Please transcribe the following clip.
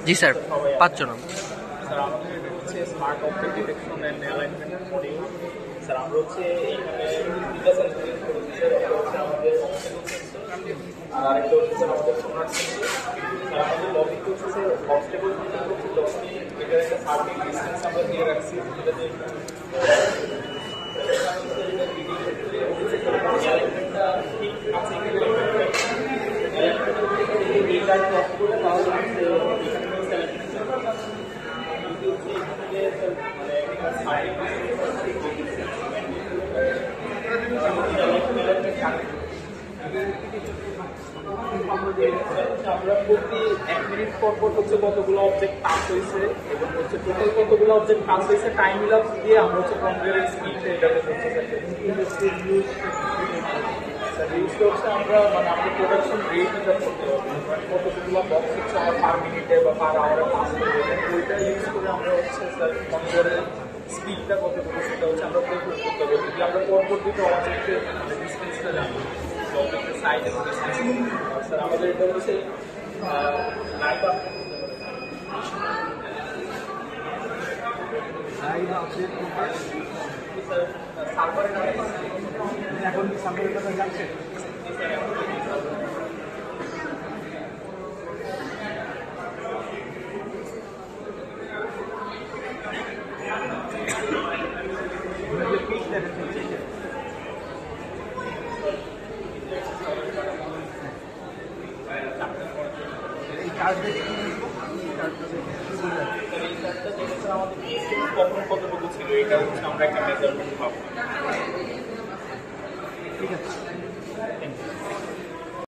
জি sir, 5 জন। Sir আমাদের এটা হচ্ছে smart object detection and alignment module. Sir আমরা হচ্ছে এইখানে দুইটা সেন্সর ইউজ করেছি স্যার, একটা হচ্ছে আমাদের অবজেক্ট সেন্সর আর আরেকটা হচ্ছে স্যার আমাদের সোনার সেন্সর। স্যার আমাদের লজিক হচ্ছে স্যার অবস্টেবল সেন্সর হচ্ছে যখনই এটার একটা সার্টেন ডিস্টেন্স আমরা দিয়ে রাখছি যেটা দিয়ে অ্যালাইনমেন্টটা ঠিক আছে এইটা অফ করে তাহলে আমরা প্রতি 1 মিনিট পর পর হচ্ছে কতগুলো অবজেক্ট পাস হয়েছে এবং হচ্ছে টোটাল কতগুলো অবজেক্ট পাস হয়েছে টাইম ল্যাপস দিয়ে আমরা হচ্ছে কম্পিউটারের স্পিডটা এটাতে হচ্ছে ইউজটা হচ্ছে আমরা মানে আমাদের প্রোডাকশন রেট এটা করতে হবে মানে কতগুলো বক্স হচ্ছে আমরা পার মিনিটে বা পার আওয়ারে পাস করবো ওইটা ইউজ করে আমরা হচ্ছে স্যার কম্পিউটারের স্পিডটা কতটুকু সেটা হচ্ছে আমরা ক্যালকুলেট করতে হবে যদি আমরা পরবর্তীতে অবজেক্টের মানে ডিস্টেন্সটা জানি অবজেক্টের সাইজ এবং ডিস্টেন্স স্যার আমাদের এটা হচ্ছে লাইভ এখন সার্ভারের কথা যাচ্ছে। এই কাজটা আমাদের কখন কতটুকু ছিল এটা হচ্ছে আমরা একটা মেজারমেন্ট পাবো। ঠিক আছে।